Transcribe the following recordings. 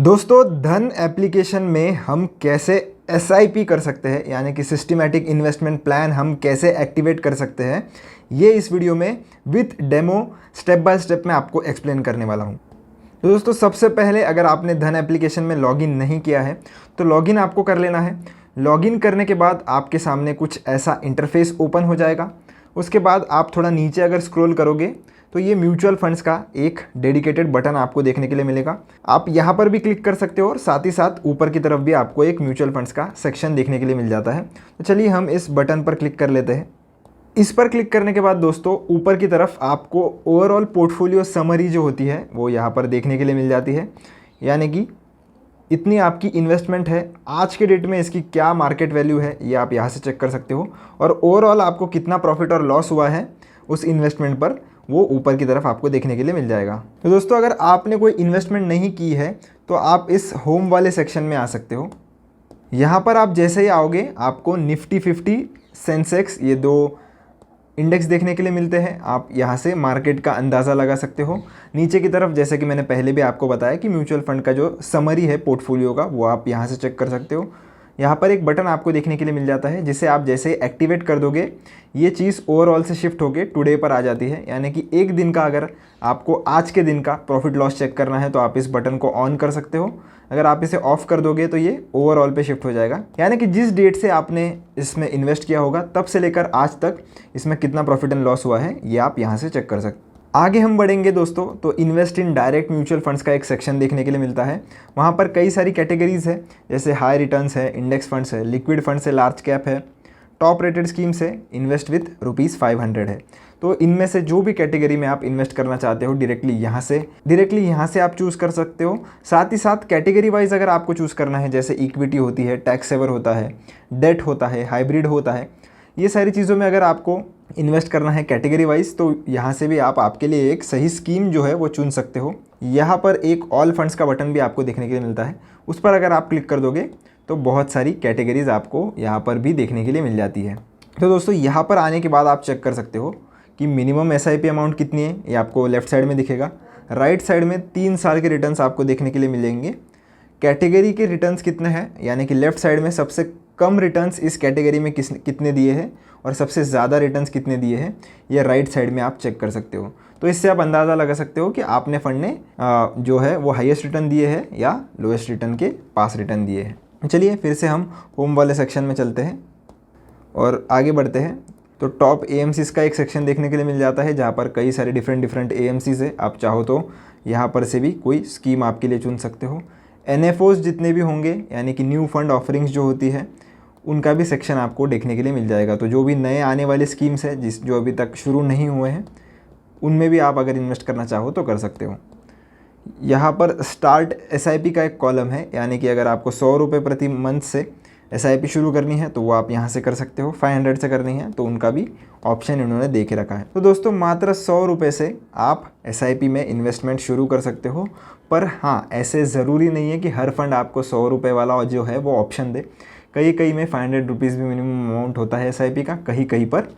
दोस्तों धन एप्लीकेशन में हम कैसे एसआईपी कर सकते हैं यानी कि सिस्टमैटिक इन्वेस्टमेंट प्लान हम कैसे एक्टिवेट कर सकते हैं, ये इस वीडियो में with demo step by step मैं आपको एक्सप्लेन करने वाला हूँ। तो दोस्तों सबसे पहले अगर आपने धन एप्लीकेशन में लॉगिन नहीं किया है तो लॉगिन आपको कर लेना है। लॉगिन करने के बाद आपके सामने कुछ ऐसा इंटरफेस ओपन हो जाएगा। उसके बाद आप थोड़ा नीचे अगर स्क्रॉल करोगे तो ये म्यूचुअल फंड्स का एक डेडिकेटेड बटन आपको देखने के लिए मिलेगा। आप यहाँ पर भी क्लिक कर सकते हो और साथ ही साथ ऊपर की तरफ भी आपको एक म्यूचुअल फंड्स का सेक्शन देखने के लिए मिल जाता है। तो चलिए हम इस बटन पर क्लिक कर लेते हैं। इस पर क्लिक करने के बाद दोस्तों ऊपर की तरफ आपको ओवरऑल पोर्टफोलियो समरी जो होती है वो यहाँ पर देखने के लिए मिल जाती है, यानी कि इतनी आपकी इन्वेस्टमेंट है, आज के डेट में इसकी क्या मार्केट वैल्यू है ये आप यहाँ से चेक कर सकते हो, और ओवरऑल आपको कितना प्रॉफिट और लॉस हुआ है उस इन्वेस्टमेंट पर वो ऊपर की तरफ आपको देखने के लिए मिल जाएगा। तो दोस्तों अगर आपने कोई इन्वेस्टमेंट नहीं की है तो आप इस होम वाले सेक्शन में आ सकते हो। यहाँ पर आप जैसे ही आओगे आपको निफ्टी 50 सेंसेक्स ये दो इंडेक्स देखने के लिए मिलते हैं। आप यहाँ से मार्केट का अंदाज़ा लगा सकते हो। नीचे की तरफ जैसे कि मैंने पहले भी आपको बताया कि म्यूचुअल फंड का जो समरी है पोर्टफोलियो का वो आप यहाँ से चेक कर सकते हो। यहाँ पर एक बटन आपको देखने के लिए मिल जाता है जिसे आप जैसे एक्टिवेट कर दोगे ये चीज़ ओवरऑल से शिफ्ट होकर टुडे पर आ जाती है, यानी कि एक दिन का अगर आपको आज के दिन का प्रॉफिट लॉस चेक करना है तो आप इस बटन को ऑन कर सकते हो। अगर आप इसे ऑफ कर दोगे तो ये ओवरऑल पे शिफ्ट हो जाएगा, यानी कि जिस डेट से आपने इसमें इन्वेस्ट किया होगा तब से लेकर आज तक इसमें कितना प्रॉफिट एंड लॉस हुआ है ये आप यहाँ से चेक कर सकते हो। आगे हम बढ़ेंगे दोस्तों तो invest in direct mutual funds का एक सेक्शन देखने के लिए मिलता है। वहाँ पर कई सारी कैटेगरीज है, जैसे हाई रिटर्न्स है, इंडेक्स फंड्स है, लिक्विड फंड्स है, लार्ज कैप है, टॉप रेटेड स्कीम्स है, इन्वेस्ट विथ ₹500 है। तो इनमें से जो भी कैटेगरी में आप इन्वेस्ट करना चाहते हो डायरेक्टली यहाँ से आप चूज़ कर सकते हो। साथ ही साथ कैटेगरी वाइज अगर आपको चूज़ करना है, जैसे इक्विटी होती है, टैक्स सेवर होता है, डेट होता है, हाइब्रिड होता है, ये सारी चीज़ों में अगर आपको इन्वेस्ट करना है कैटेगरी वाइज तो यहाँ से भी आप आपके लिए एक सही स्कीम जो है वो चुन सकते हो। यहाँ पर एक ऑल फंड्स का बटन भी आपको देखने के लिए मिलता है, उस पर अगर आप क्लिक कर दोगे तो बहुत सारी कैटेगरीज आपको यहाँ पर भी देखने के लिए मिल जाती है। तो दोस्तों यहाँ पर आने के बाद आप चेक कर सकते हो कि मिनिमम एसआईपी अमाउंट कितनी है, ये आपको लेफ्ट साइड में दिखेगा। राइट साइड में 3 साल के रिटर्न्स आपको देखने के लिए मिलेंगे। कैटेगरी के रिटर्न्स कितने हैं, यानी कि लेफ्ट साइड में सबसे कम रिटर्न्स इस कैटेगरी में कितने दिए हैं और सबसे ज़्यादा रिटर्न्स कितने दिए हैं ये राइट साइड में आप चेक कर सकते हो। तो इससे आप अंदाज़ा लगा सकते हो कि आपने फंड ने जो है वो हाईएस्ट रिटर्न दिए हैं या लोएस्ट रिटर्न के पास रिटर्न दिए हैं। चलिए फिर से हम होम वाले सेक्शन में चलते हैं और आगे बढ़ते हैं। तो टॉप एएमसीज़ का एक सेक्शन देखने के लिए मिल जाता है जहाँ पर कई सारे डिफरेंट एएमसीज़ है। आप चाहो तो यहाँ पर से भी कोई स्कीम आपके लिए चुन सकते हो। एनएफओज जितने भी होंगे यानी कि न्यू फंड ऑफरिंग्स जो होती है उनका भी सेक्शन आपको देखने के लिए मिल जाएगा। तो जो भी नए आने वाले स्कीम्स है जो अभी तक शुरू नहीं हुए हैं उनमें भी आप अगर इन्वेस्ट करना चाहो तो कर सकते हो। यहाँ पर स्टार्ट एसआईपी का एक कॉलम है, यानी कि अगर आपको ₹100 प्रति मंथ से एसआईपी शुरू करनी है तो वो आप यहाँ से कर सकते हो। 500 से करनी है तो उनका भी ऑप्शन इन्होंने दे के रखा है। तो दोस्तों मात्र ₹100 से आप एसआईपी में इन्वेस्टमेंट शुरू कर सकते हो। पर हाँ, ऐसे ज़रूरी नहीं है कि हर फंड आपको ₹100 वाला जो है वो ऑप्शन दे। कहीं में ₹500 भी मिनिमम अमाउंट होता है एसआईपी का, कहीं पर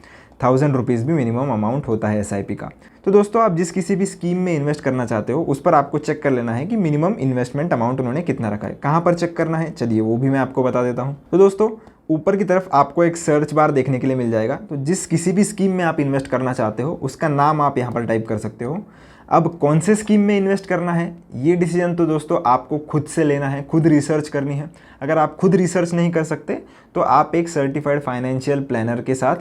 ₹1000 भी मिनिमम अमाउंट होता है एसआईपी का। तो दोस्तों आप जिस किसी भी स्कीम में इन्वेस्ट करना चाहते हो उस पर आपको चेक कर लेना है कि मिनिमम इन्वेस्टमेंट अमाउंट उन्होंने कितना रखा है। कहाँ पर चेक करना है चलिए वो भी मैं आपको बता देता हूँ। तो दोस्तों ऊपर की तरफ आपको एक सर्च बार देखने के लिए मिल जाएगा। तो जिस किसी भी स्कीम में आप इन्वेस्ट करना चाहते हो उसका नाम आप यहाँ पर टाइप कर सकते हो। अब कौन से स्कीम में इन्वेस्ट करना है ये डिसीजन तो दोस्तों आपको खुद से लेना है, खुद रिसर्च करनी है। अगर आप खुद रिसर्च नहीं कर सकते तो आप एक सर्टिफाइड फाइनेंशियल प्लानर के साथ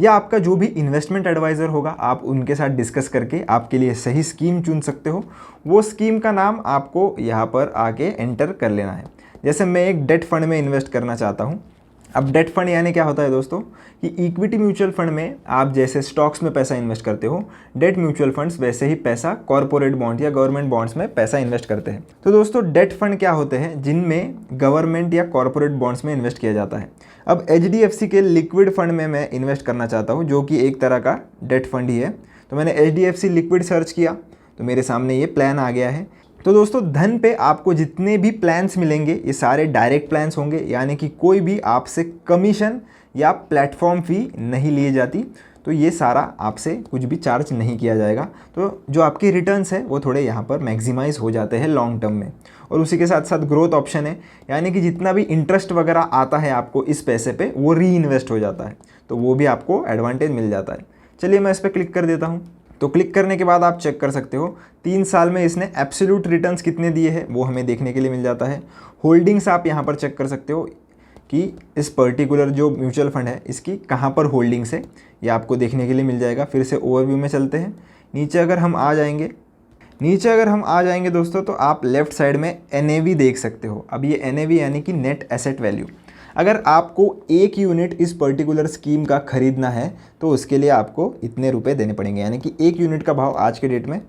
या आपका जो भी इन्वेस्टमेंट एडवाइज़र होगा आप उनके साथ डिस्कस करके आपके लिए सही स्कीम चुन सकते हो। वो स्कीम का नाम आपको यहाँ पर आके एंटर कर लेना है। जैसे मैं एक डेट फंड में इन्वेस्ट करना चाहता हूँ। अब डेट फंड यानी क्या होता है दोस्तों कि इक्विटी म्यूचुअल फंड में आप जैसे स्टॉक्स में पैसा इन्वेस्ट करते हो, डेट म्यूचुअल फंड्स वैसे ही पैसा कॉर्पोरेट बॉन्ड या गवर्नमेंट बॉन्ड्स में पैसा इन्वेस्ट करते हैं। तो दोस्तों डेट फंड क्या होते हैं जिनमें गवर्नमेंट या कॉर्पोरेट बॉन्ड्स में इन्वेस्ट किया जाता है। अब एचडीएफसी के लिक्विड फंड में मैं इन्वेस्ट करना चाहता हूँ जो कि एक तरह का डेट फंड ही है। तो मैंने एचडीएफसी लिक्विड सर्च किया तो मेरे सामने ये प्लान आ गया है। तो दोस्तों धन पे आपको जितने भी प्लान्स मिलेंगे ये सारे डायरेक्ट प्लान्स होंगे, यानी कि कोई भी आपसे कमीशन या प्लेटफॉर्म फ़ी नहीं लिए जाती। तो ये सारा आपसे कुछ भी चार्ज नहीं किया जाएगा। तो जो आपके रिटर्न्स है वो थोड़े यहाँ पर मैक्सिमाइज़ हो जाते हैं लॉन्ग टर्म में। और उसी के साथ साथ ग्रोथ ऑप्शन है, यानी कि जितना भी इंटरेस्ट वगैरह आता है आपको इस पैसे पे वो री इन्वेस्ट हो जाता है, तो वो भी आपको एडवांटेज मिल जाता है। चलिए मैं इस पर क्लिक कर देता हूँ। तो क्लिक करने के बाद आप चेक कर सकते हो 3 साल में इसने एब्सोल्यूट रिटर्न्स कितने दिए हैं वो हमें देखने के लिए मिल जाता है। होल्डिंग्स आप यहाँ पर चेक कर सकते हो कि इस पर्टिकुलर जो म्यूचुअल फंड है इसकी कहाँ पर होल्डिंग्स है, ये आपको देखने के लिए मिल जाएगा। फिर से ओवरव्यू में चलते हैं। नीचे अगर हम आ जाएंगे दोस्तों, तो आप लेफ्ट साइड में NAV देख सकते हो। अब ये NAV यानी कि नेट एसेट वैल्यू, अगर आपको 1 यूनिट इस पर्टिकुलर स्कीम का खरीदना है तो उसके लिए आपको इतने रुपए देने पड़ेंगे, यानी कि 1 यूनिट का भाव आज के डेट में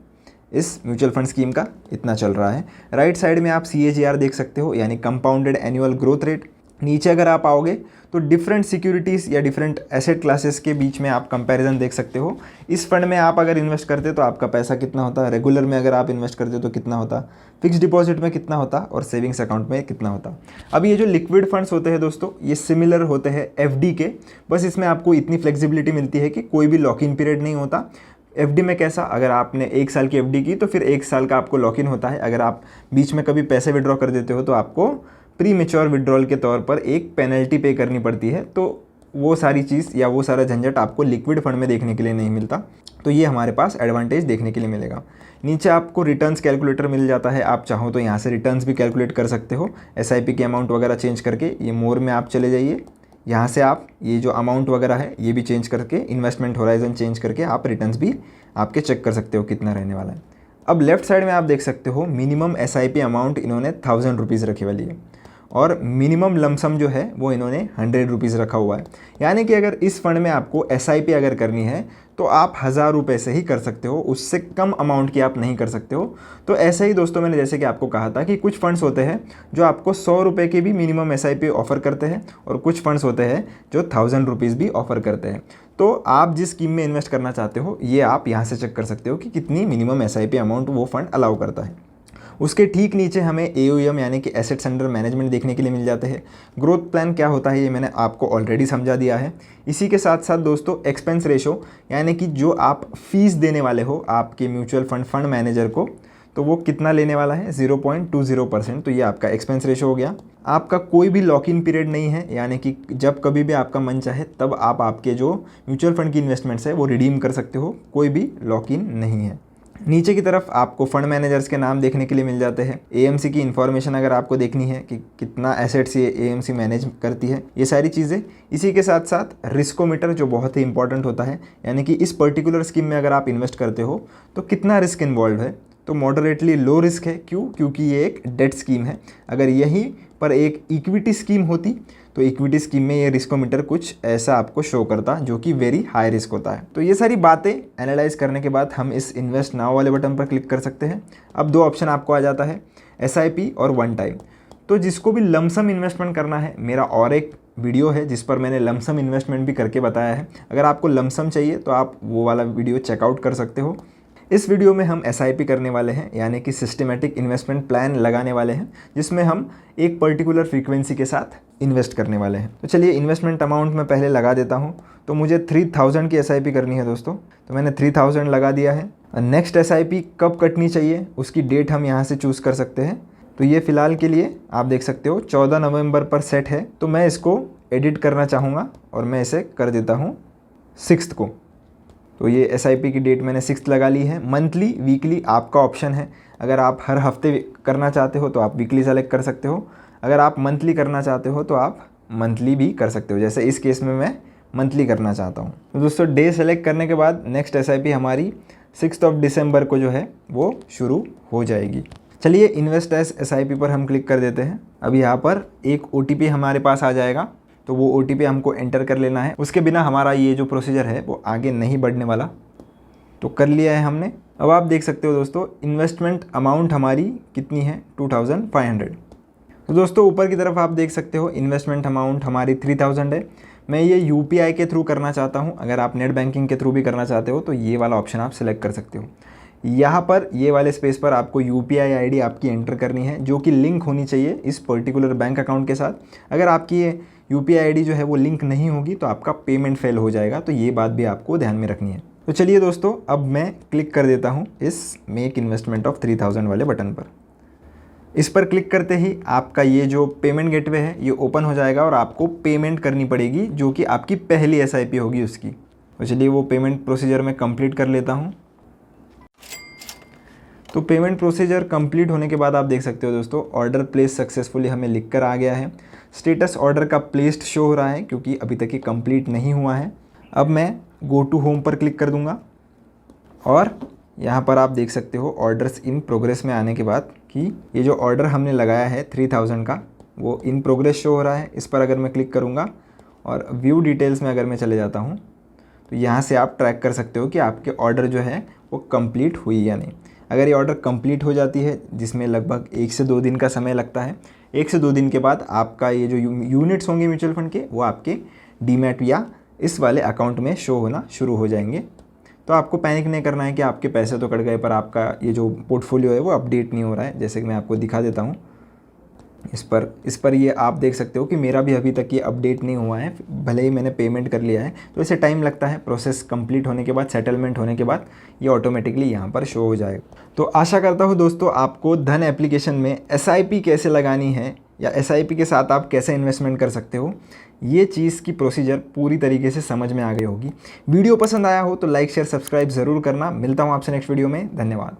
इस म्यूचुअल फंड स्कीम का इतना चल रहा है। राइट साइड में आप CAGR देख सकते हो, यानी कंपाउंडेड एनुअल ग्रोथ रेट। नीचे अगर आप आओगे तो डिफरेंट सिक्योरिटीज़ या डिफरेंट एसेट क्लासेस के बीच में आप कंपैरिजन देख सकते हो। इस फंड में आप अगर इन्वेस्ट करते तो आपका पैसा कितना होता, रेगुलर में अगर आप इन्वेस्ट करते तो कितना होता, फिक्स डिपॉजिट में कितना होता और सेविंग्स अकाउंट में कितना होता। अब ये जो लिक्विड फंड्स होते हैं दोस्तों, ये सिमिलर होते हैं FD के, बस इसमें आपको इतनी फ्लेक्सिबिलिटी मिलती है कि कोई भी लॉक इन पीरियड नहीं होता। FD में कैसा, अगर आपने 1 साल की FD की तो फिर 1 साल का आपको लॉक इन होता है। अगर आप बीच में कभी पैसे विड्रॉ कर देते हो तो आपको प्री मेच्योर विड्रॉल के तौर पर एक पेनल्टी पे करनी पड़ती है। तो वो सारी चीज़ या वो सारा झंझट आपको लिक्विड फंड में देखने के लिए नहीं मिलता, तो ये हमारे पास एडवांटेज देखने के लिए मिलेगा। नीचे आपको रिटर्न्स कैलकुलेटर मिल जाता है, आप चाहो तो यहाँ से रिटर्न्स भी कैलकुलेट कर सकते हो SIP की अमाउंट वगैरह चेंज करके। ये मोर में आप चले जाइए, यहाँ से आप ये जो अमाउंट वगैरह है ये भी चेंज करके, इन्वेस्टमेंट होराइजन चेंज करके आप रिटर्न्स भी आपके चेक कर सकते हो कितना रहने वाला है। अब लेफ्ट साइड में आप देख सकते हो मिनिमम SIP अमाउंट इन्होंने 1000 रुपीज़ रखी वाली है और मिनिमम लमसम जो है वो इन्होंने 100 रुपीज़ रखा हुआ है। यानी कि अगर इस फंड में आपको SIP अगर करनी है तो आप 1000 रुपये से ही कर सकते हो, उससे कम अमाउंट की आप नहीं कर सकते हो। तो ऐसे ही दोस्तों मैंने जैसे कि आपको कहा था कि कुछ फंड्स होते हैं जो आपको 100 रुपये की भी मिनिमम SIP ऑफ़र करते हैं और कुछ फंड्स होते हैं जो 1000 रुपीज़ भी ऑफ़र करते हैं। तो आप जिस स्कीम में इन्वेस्ट करना चाहते हो ये आप यहाँ से चेक कर सकते हो कि कितनी मिनिमम SIP अमाउंट वो फंड अलाउ करता है। उसके ठीक नीचे हमें AUM यानी कि एसेट्स अंडर मैनेजमेंट देखने के लिए मिल जाते हैं। ग्रोथ प्लान क्या होता है ये मैंने आपको ऑलरेडी समझा दिया है। इसी के साथ साथ दोस्तों एक्सपेंस रेशो, यानी कि जो आप फीस देने वाले हो आपके म्यूचुअल फंड मैनेजर को, तो वो कितना लेने वाला है 0.20%। तो ये आपका एक्सपेंस रेशो हो गया। आपका कोई भी लॉक इन पीरियड नहीं है, यानी कि जब कभी भी आपका मन चाहे तब आप आपके जो म्यूचुअल फंड की इन्वेस्टमेंट्स है वो रिडीम कर सकते हो, कोई भी लॉक इन नहीं है। नीचे की तरफ आपको फंड मैनेजर्स के नाम देखने के लिए मिल जाते हैं। AMC की इन्फॉर्मेशन अगर आपको देखनी है कि कितना एसेट्स ये AMC मैनेज करती है, ये सारी चीज़ें। इसी के साथ साथ रिस्कोमीटर जो बहुत ही इंपॉर्टेंट होता है, यानी कि इस पर्टिकुलर स्कीम में अगर आप इन्वेस्ट करते हो तो कितना रिस्क इन्वॉल्व है, तो मॉडरेटली लो रिस्क है। क्यों? क्योंकि ये एक डेट स्कीम है। अगर यहीं पर एक इक्विटी स्कीम होती तो इक्विटी स्कीम में ये रिस्कोमीटर कुछ ऐसा आपको शो करता जो कि वेरी हाई रिस्क होता है। तो ये सारी बातें एनालाइज करने के बाद हम इस इन्वेस्ट नाउ वाले बटन पर क्लिक कर सकते हैं। अब 2 ऑप्शन आपको आ जाता है, SIP और वन टाइम। तो जिसको भी लमसम इन्वेस्टमेंट करना है, मेरा और एक वीडियो है जिस पर मैंने लमसम इन्वेस्टमेंट भी करके बताया है। अगर आपको लमसम चाहिए तो आप वो वाला वीडियो चेकआउट कर सकते हो। इस वीडियो में हम SIP करने वाले हैं, यानी कि सिस्टमेटिक इन्वेस्टमेंट प्लान लगाने वाले हैं, जिसमें हम एक पर्टिकुलर फ्रीक्वेंसी के साथ इन्वेस्ट करने वाले हैं। तो चलिए इन्वेस्टमेंट अमाउंट मैं पहले लगा देता हूं। तो मुझे 3000 की SIP करनी है दोस्तों, तो मैंने 3000 लगा दिया है। नेक्स्ट SIP कब कटनी चाहिए उसकी डेट हम यहाँ से चूज़ कर सकते हैं। तो ये फ़िलहाल के लिए आप देख सकते हो 14 नवंबर पर सेट है, तो मैं इसको एडिट करना चाहूँगा और मैं इसे कर देता हूँ 6 को। तो ये SIP की डेट मैंने 6 लगा ली है। मंथली वीकली आपका ऑप्शन है, अगर आप हर हफ्ते करना चाहते हो तो आप वीकली सेलेक्ट कर सकते हो, अगर आप मंथली करना चाहते हो तो आप मंथली भी कर सकते हो। जैसे इस केस में मैं मंथली करना चाहता हूँ। तो दोस्तों डे सेलेक्ट करने के बाद नेक्स्ट SIP हमारी 6 दिसंबर को जो है वो शुरू हो जाएगी। चलिए इन्वेस्ट एज SIP पर हम क्लिक कर देते हैं। अब यहाँ पर एक OTP हमारे पास आ जाएगा, तो वो OTP हमको एंटर कर लेना है। उसके बिना हमारा ये जो प्रोसीजर है वो आगे नहीं बढ़ने वाला। तो कर लिया है हमने। अब आप देख सकते हो दोस्तों इन्वेस्टमेंट अमाउंट हमारी कितनी है 2500। तो दोस्तों ऊपर की तरफ आप देख सकते हो इन्वेस्टमेंट अमाउंट हमारी 3000 है। मैं ये UPI के थ्रू करना चाहता हूँ। अगर आप नेट बैंकिंग के थ्रू भी करना चाहते हो तो ये वाला ऑप्शन आप सिलेक्ट कर सकते हो। यहाँ पर ये वाले स्पेस पर आपको UPI ID आपकी एंटर करनी है, जो कि लिंक होनी चाहिए इस पर्टिकुलर बैंक अकाउंट के साथ। अगर आपकी ये UPI ID जो है वो लिंक नहीं होगी तो आपका पेमेंट फेल हो जाएगा, तो ये बात भी आपको ध्यान में रखनी है। तो चलिए दोस्तों अब मैं क्लिक कर देता हूँ इस मेक इन्वेस्टमेंट ऑफ 3000 वाले बटन पर। इस पर क्लिक करते ही आपका ये जो पेमेंट गेटवे है ये ओपन हो जाएगा और आपको पेमेंट करनी पड़ेगी, जो कि आपकी पहली SIP होगी उसकी। तो चलिए वो पेमेंट प्रोसीजर मैं कंप्लीट कर लेता हूँ। तो पेमेंट प्रोसीजर कंप्लीट होने के बाद आप देख सकते हो दोस्तों, ऑर्डर प्लेस सक्सेसफुली हमें लिख कर आ गया है। स्टेटस ऑर्डर का प्लेस्ड शो हो रहा है क्योंकि अभी तक ये कंप्लीट नहीं हुआ है। अब मैं गो टू होम पर क्लिक कर दूंगा और यहाँ पर आप देख सकते हो ऑर्डर्स इन प्रोग्रेस में आने के बाद कि ये जो ऑर्डर हमने लगाया है 3000 का वो इन प्रोग्रेस शो हो रहा है। इस पर अगर मैं क्लिक करूँगा और व्यू डिटेल्स में अगर मैं चले जाता हूँ तो यहाँ से आप ट्रैक कर सकते हो कि आपके ऑर्डर जो है वो कंप्लीट हुई या नहीं। अगर ये ऑर्डर कंप्लीट हो जाती है, जिसमें लगभग 1 से 2 दिन का समय लगता है, 1 से 2 दिन के बाद आपका ये जो यूनिट्स होंगे म्यूचुअल फंड के वो आपके डीमैट या इस वाले अकाउंट में शो होना शुरू हो जाएंगे। तो आपको पैनिक नहीं करना है कि आपके पैसे तो कट गए पर आपका ये जो पोर्टफोलियो है वो अपडेट नहीं हो रहा है। जैसे कि मैं आपको दिखा देता हूँ, इस पर ये आप देख सकते हो कि मेरा भी अभी तक ये अपडेट नहीं हुआ है, भले ही मैंने पेमेंट कर लिया है। तो इसे टाइम लगता है, प्रोसेस कंप्लीट होने के बाद, सेटलमेंट होने के बाद ये ऑटोमेटिकली यहाँ पर शो हो जाएगा। तो आशा करता हूँ दोस्तों आपको धन एप्लीकेशन में SIP कैसे लगानी है या SIP के साथ आप कैसे इन्वेस्टमेंट कर सकते हो, ये चीज़ की प्रोसीजर पूरी तरीके से समझ में आ गई होगी। वीडियो पसंद आया हो तो लाइक शेयर सब्सक्राइब ज़रूर करना। मिलता हूँ आपसे नेक्स्ट वीडियो में। धन्यवाद।